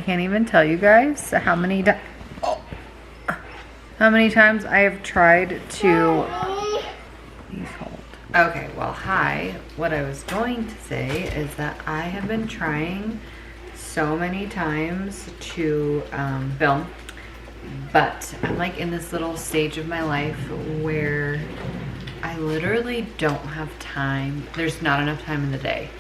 can't even tell you guys how many times I have tried to, please hold. Okay, well, hi. What I was going to say is that I have been trying so many times to film, but I'm like in this little stage of my life where I literally don't have time. There's not enough time in the day.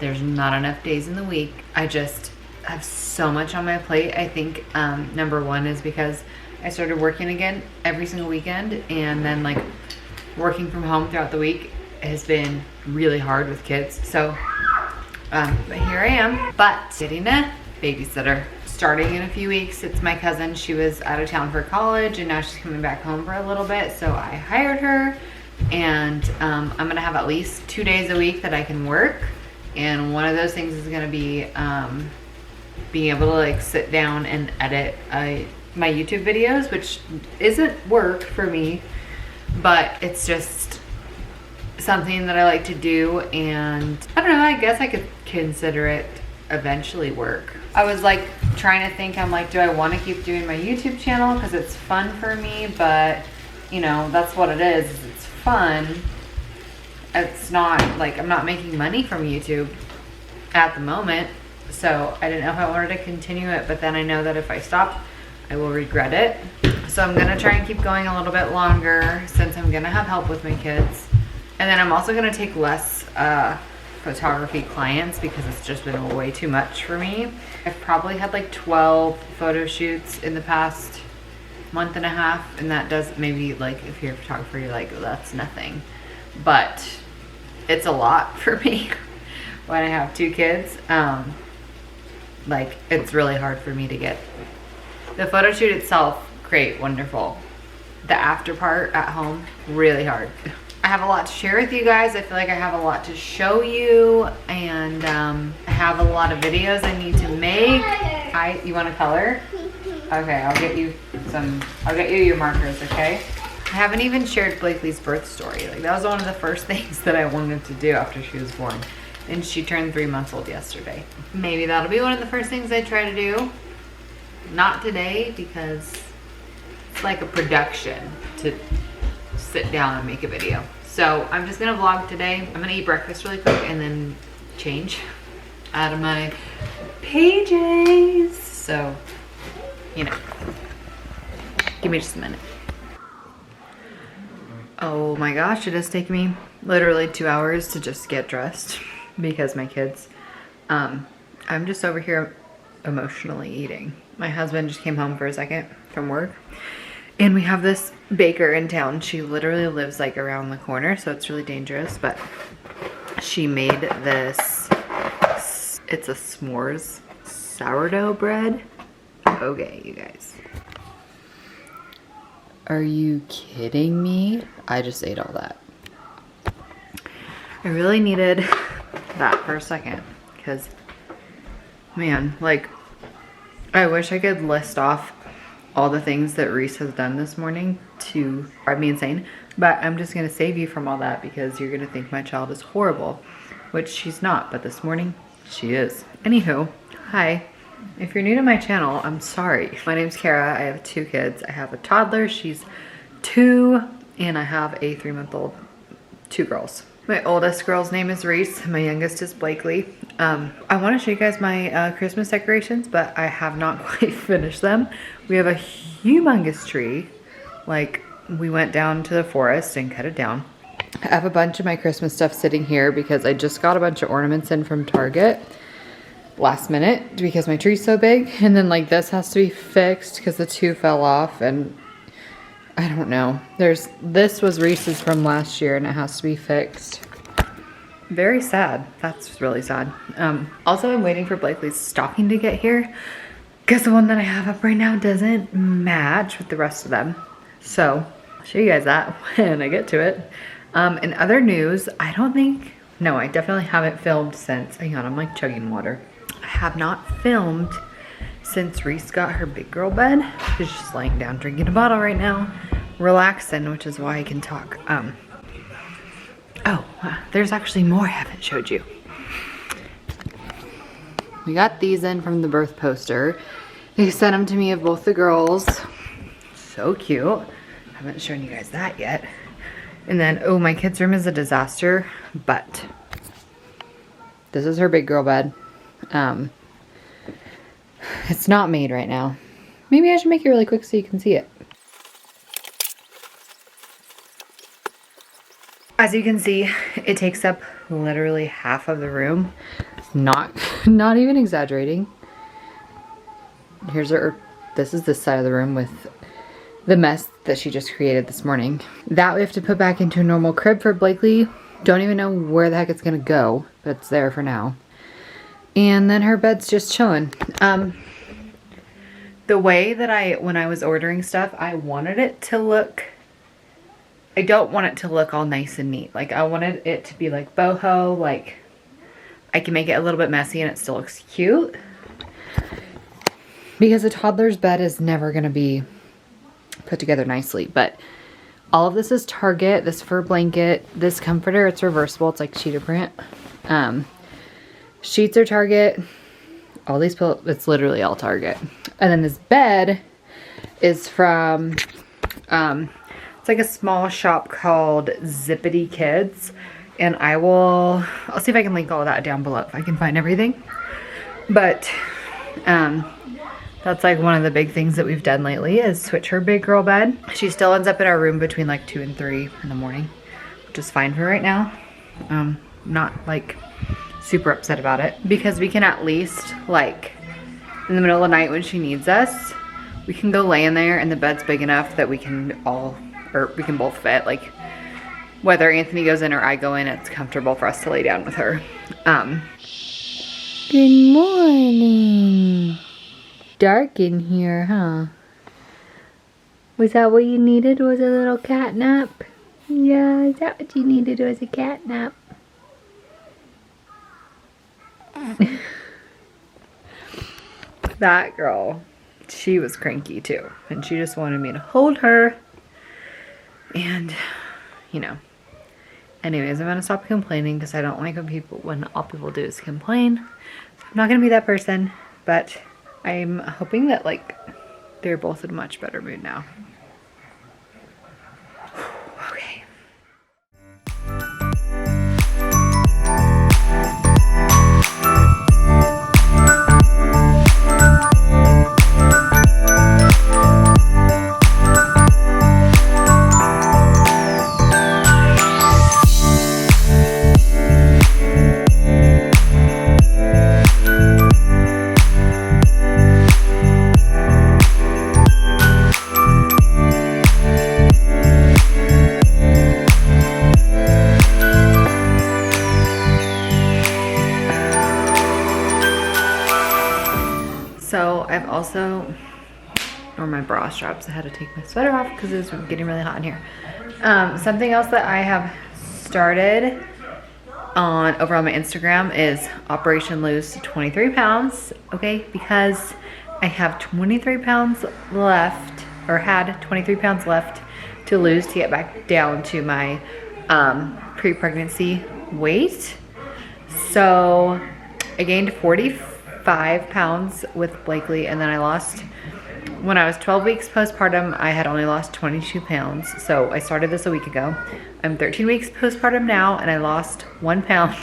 There's not enough days in the week. I just have so much on my plate. I think number one is because I started working again every single weekend, and then like working from home throughout the week has been really hard with kids. So but here I am, but getting a babysitter starting in a few weeks. It's my cousin. She was out of town for college and now she's coming back home for a little bit. So I hired her, and I'm gonna have at least 2 days a week that I can work. And one of those things is gonna be being able to like sit down and edit my YouTube videos, which isn't work for me, but it's just something that I like to do. And I don't know, I guess I could consider it eventually work. I was like trying to think, I'm like, do I want to keep doing my YouTube channel because it's fun for me? But you know, that's what it is. It's fun. It's not like I'm not making money from YouTube at the moment. So I didn't know if I wanted to continue it, but then I know that if I stop, I will regret it. So I'm gonna try and keep going a little bit longer since I'm gonna have help with my kids. And then I'm also gonna take less photography clients because it's just been way too much for me. I've probably had like 12 photo shoots in the past month and a half, and that does, maybe like if you're a photographer, you're like, oh, that's nothing. But it's a lot for me when I have 2 kids. Like it's really hard for me to get the photo shoot itself, great, wonderful. The after part at home, really hard. I have a lot to share with you guys. I feel like I have a lot to show you, and I have a lot of videos I need to make. You want to color? Okay, I'll get you your markers, okay? I haven't even shared Blakely's birth story. Like that was one of the first things that I wanted to do after she was born. And she turned 3 months old yesterday. Maybe that'll be one of the first things I try to do. Not today, because it's like a production to sit down and make a video. So I'm just gonna vlog today. I'm gonna eat breakfast really quick and then change out of my PJs. So, you know, give me just a minute. Oh my gosh, it has taken me literally 2 hours to just get dressed because my kids, I'm just over here emotionally eating. My husband just came home for a second from work, and we have this baker in town. She literally lives like around the corner, so it's really dangerous, but she made this, it's a s'mores sourdough bread. Okay, you guys. Are you kidding me? I just ate all that. I really needed that for a second because, man, like, I wish I could list off all the things that Reese has done this morning to drive me insane, but I'm just gonna save you from all that because you're gonna think my child is horrible, which she's not, but this morning she is. Anywho, hi. If you're new to my channel, I'm sorry. My name's Kara. I have 2 kids. I have a toddler, she's 2, and I have a 3-month-old, 2 girls. My oldest girl's name is Reese. My youngest is Blakely. I want to show you guys my Christmas decorations, but I have not quite finished them. We have a humongous tree. Like, we went down to the forest and cut it down. I have a bunch of my Christmas stuff sitting here because I just got a bunch of ornaments in from Target last minute because my tree's so big. And then like this has to be fixed because the 2 fell off, and I don't know. This was Reese's from last year and it has to be fixed. Very sad. That's really sad. Also, I'm waiting for Blakely's stocking to get here because the one that I have up right now doesn't match with the rest of them. So I'll show you guys that when I get to it. In other news, I definitely haven't filmed since, hang on, I'm like chugging water. I have not filmed since Reese got her big girl bed. She's just laying down drinking a bottle right now, relaxing, which is why I can talk. There's actually more I haven't showed you. we got these in from the birth poster. They sent them to me of both the girls. So cute. Haven't shown you guys that yet. And then, oh, my kid's room is a disaster, but this is her big girl bed. It's not made right now. Maybe I should make it really quick so you can see it. As you can see, it takes up literally half of the room. Not even exaggerating. Here's her, this is this side of the room with the mess that she just created this morning. That we have to put back into a normal crib for Blakely. Don't even know where the heck it's gonna go, but it's there for now. And then her bed's just chilling. The way that when I was ordering stuff, I wanted it to look, I don't want it to look all nice and neat. Like I wanted it to be like boho, like I can make it a little bit messy and it still looks cute. Because a toddler's bed is never gonna be put together nicely. But all of this is Target. This fur blanket, this comforter, it's reversible. It's like cheetah print. Sheets are Target. All these pillows, it's literally all Target. And then this bed is from, it's like a small shop called Zippity Kids. And I'll see if I can link all of that down below if I can find everything. But, that's like one of the big things that we've done lately is switch her big girl bed. She still ends up in our room between like 2 and 3 in the morning, which is fine for right now. Not like super upset about it because we can at least like in the middle of the night when she needs us, we can go lay in there and the bed's big enough that we can both fit. Like whether Anthony goes in or I go in, it's comfortable for us to lay down with her. Good morning. Dark in here, huh? Was that what you needed? Was a little cat nap? Yeah, is that what you needed? Was a cat nap? That girl, she was cranky too. And she just wanted me to hold her. And, you know. Anyways, I'm gonna stop complaining because I don't like when all people do is complain. So I'm not gonna be that person, but I'm hoping that like they're both in a much better mood now. Okay. So I've also, or my bra straps, I had to take my sweater off because it was getting really hot in here. Something else that I have started over on my Instagram is Operation Lose 23 pounds, okay? Because I have 23 pounds left, or had 23 pounds left to lose to get back down to my pre-pregnancy weight. So I gained 45 pounds with Blakely, and then I lost, when I was 12 weeks postpartum, I had only lost 22 pounds. So I started this a week ago. I'm 13 weeks postpartum now, and I lost 1 pound.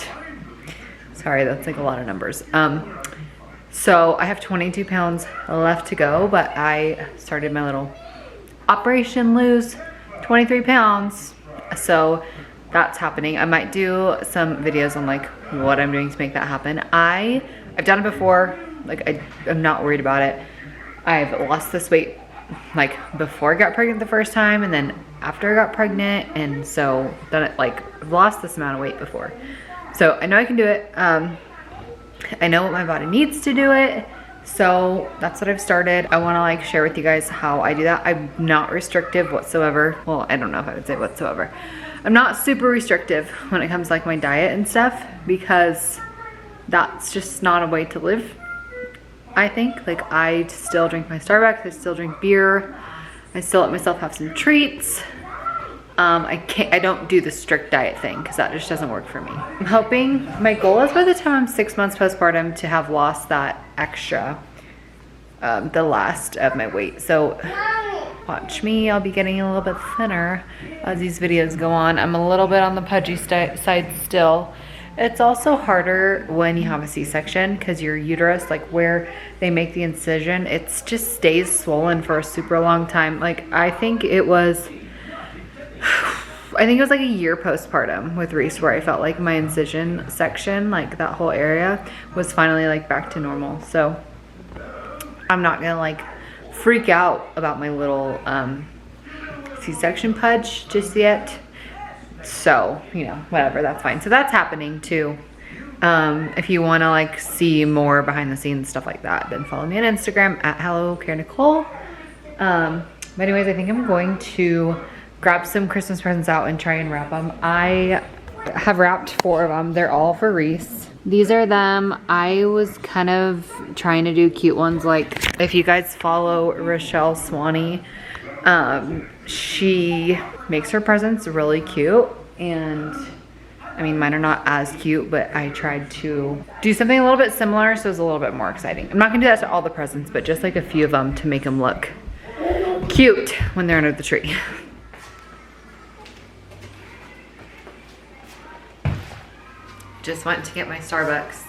Sorry, that's like a lot of numbers. So I have 22 pounds left to go, but I started my little Operation Lose 23 pounds. So that's happening. I might do some videos on like what I'm doing to make that happen. I've done it before, like I'm not worried about it. I've lost this weight like before I got pregnant the first time and then after I got pregnant, and so done it, like I've lost this amount of weight before. So I know I can do it. I know what my body needs to do it. So that's what I've started. I wanna like share with you guys how I do that. I'm not restrictive whatsoever. Well, I don't know if I would say whatsoever. I'm not super restrictive when it comes to like my diet and stuff, because that's just not a way to live, I think. Like I still drink my Starbucks, I still drink beer, I still let myself have some treats. I don't do the strict diet thing because that just doesn't work for me. I'm hoping, my goal is by the time I'm 6 months postpartum to have lost that extra, the last of my weight. So watch me, I'll be getting a little bit thinner as these videos go on. I'm a little bit on the pudgy side still. It's also harder when you have a C-section because your uterus, like where they make the incision, it just stays swollen for a super long time. Like I think it was like a year postpartum with Reese where I felt like my incision section, like that whole area was finally like back to normal. So I'm not gonna like freak out about my little C-section pudge just yet. So, you know, whatever, that's fine. So that's happening too. If you want to like see more behind the scenes stuff like that, then follow me on Instagram at HelloCareNicole. But anyways, I think I'm going to grab some Christmas presents out and try and wrap them. I have wrapped 4 of them. They're all for Reese. These are them. I was kind of trying to do cute ones. Like if you guys follow Rochelle Swanee, she makes her presents really cute, and I mean mine are not as cute, but I tried to do something a little bit similar so it's a little bit more exciting. I'm not gonna do that to all the presents, but just like a few of them to make them look cute when they're under the tree. Just went to get my Starbucks.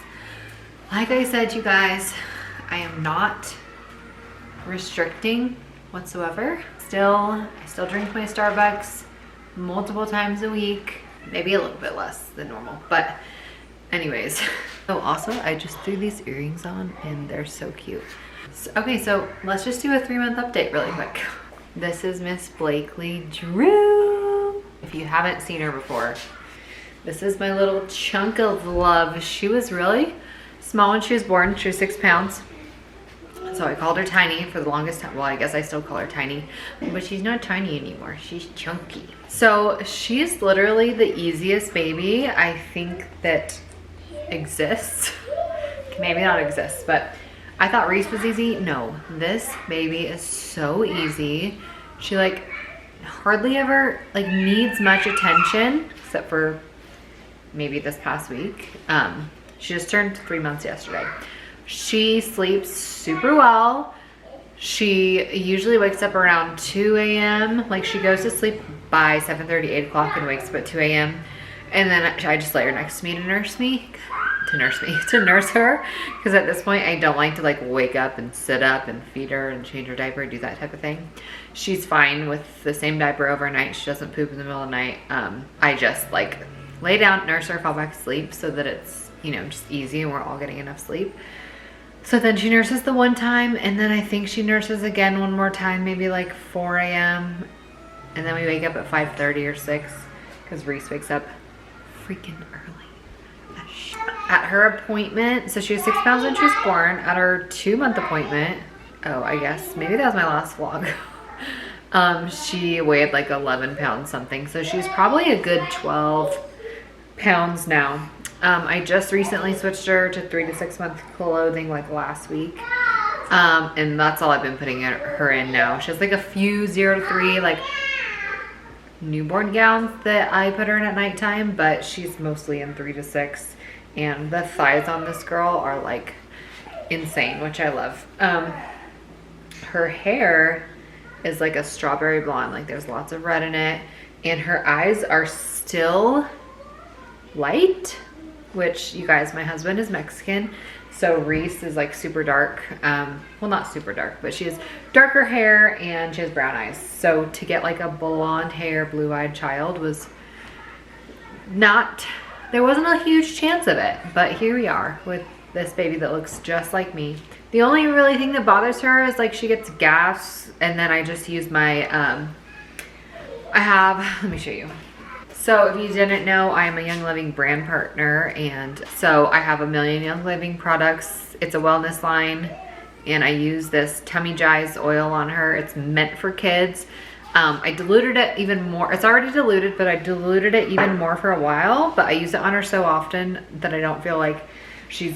Like I said, you guys, I am not restricting whatsoever. I still drink my Starbucks multiple times a week, maybe a little bit less than normal, but anyways. So also I just threw these earrings on and they're so cute. Okay, so let's just do a 3-month update really quick. This is Miss Blakely Drew. If you haven't seen her before, this is my little chunk of love. She was really small when she was born. She was 6 pounds. So I called her Tiny for the longest time. Well, I guess I still call her Tiny, but she's not tiny anymore. She's chunky. So she's literally the easiest baby I think that exists. Maybe not exists, but I thought Reese was easy. No, this baby is so easy. She like hardly ever like needs much attention except for maybe this past week. She just turned 3 months yesterday. She sleeps super well. She usually wakes up around 2 a.m. Like she goes to sleep by 7:30, 8 o'clock and wakes up at 2 a.m. And then I just lay her next to me to nurse her. Because at this point I don't like to like wake up and sit up and feed her and change her diaper, do that type of thing. She's fine with the same diaper overnight. She doesn't poop in the middle of the night. I just like lay down, nurse her, fall back asleep so that it's, you know, just easy and we're all getting enough sleep. So then she nurses the one time, and then I think she nurses again one more time, maybe like 4 a.m. And then we wake up at 5:30 or 6 because Reese wakes up freaking early. At her appointment, so she was 6 pounds when she was born. At her 2-month appointment, oh, I guess maybe that was my last vlog. She weighed like 11 pounds something. So she's probably a good 12 pounds now. I just recently switched her to 3 to 6 month clothing like last week. And that's all I've been putting her in now. She has like a few 0 to 3 like newborn gowns that I put her in at nighttime, but she's mostly in 3 to 6. And the thighs on this girl are like insane, which I love. Her hair is like a strawberry blonde, like there's lots of red in it. And her eyes are still light, which you guys, my husband is Mexican, so Reese is like super dark. Well, not super dark, but she has darker hair and she has brown eyes. So to get like a blonde hair, blue-eyed child was not, there wasn't a huge chance of it, but here we are with this baby that looks just like me. The only really thing that bothers her is like she gets gas, and then I just use my, let me show you. So if you didn't know, I am a Young Living brand partner, and so I have a million Young Living products. It's a wellness line, and I use this Tummy Jize oil on her. It's meant for kids. I diluted it even more. It's already diluted, but I diluted it even more for a while, but I use it on her so often that I don't feel like she's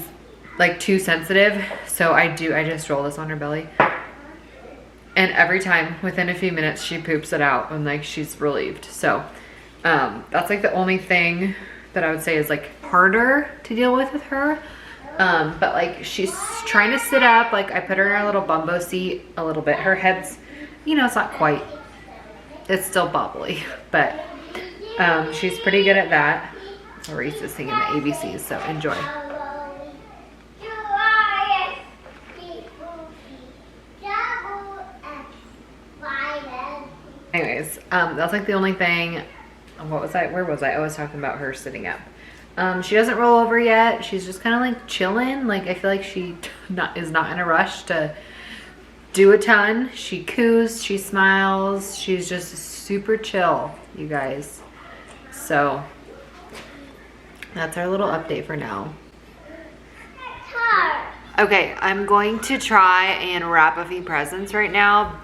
like too sensitive. So I just roll this on her belly. And every time, within a few minutes, she poops it out and like she's relieved. So that's like the only thing that I would say is like harder to deal with her. But like she's trying to sit up. Like I put her in our little bumbo seat a little bit. Her head's, you know, it's not quite, it's still bobbly, but she's pretty good at that. Reese is singing the ABCs, so enjoy. Anyways, that's like the only thing. What was I? Where was I? I was talking about her sitting up. She doesn't roll over yet. She's just kind of like chilling. Like I feel like she is not in a rush to do a ton. She coos, she smiles. She's just super chill, you guys. So that's our little update for now. Okay, I'm going to try and wrap a few presents right now.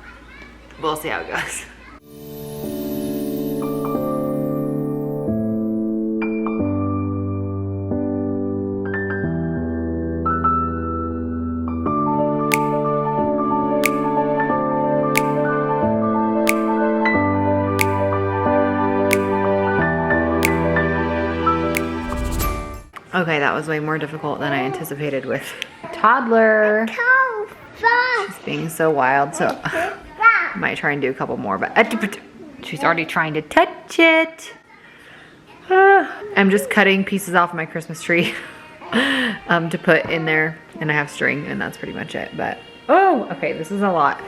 We'll see how it goes. Okay, that was way more difficult than I anticipated with toddler. She's being so wild, so I might try and do a couple more, but she's already trying to touch it. I'm just cutting pieces off my Christmas tree to put in there, and I have string, and that's pretty much it. But oh, okay, this is a lot.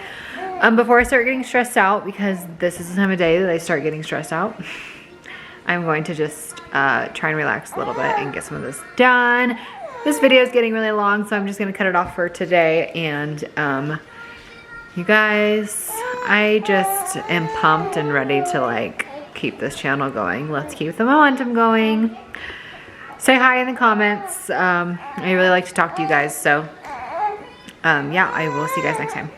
Before I start getting stressed out, because this is the time of day that I start getting stressed out, I'm going to just try and relax a little bit and get some of this done. This video is getting really long, so I'm just gonna cut it off for today. And you guys, I just am pumped and ready to like keep this channel going. Let's keep the momentum going. Say hi in the comments. I really like to talk to you guys, so yeah, I will see you guys next time.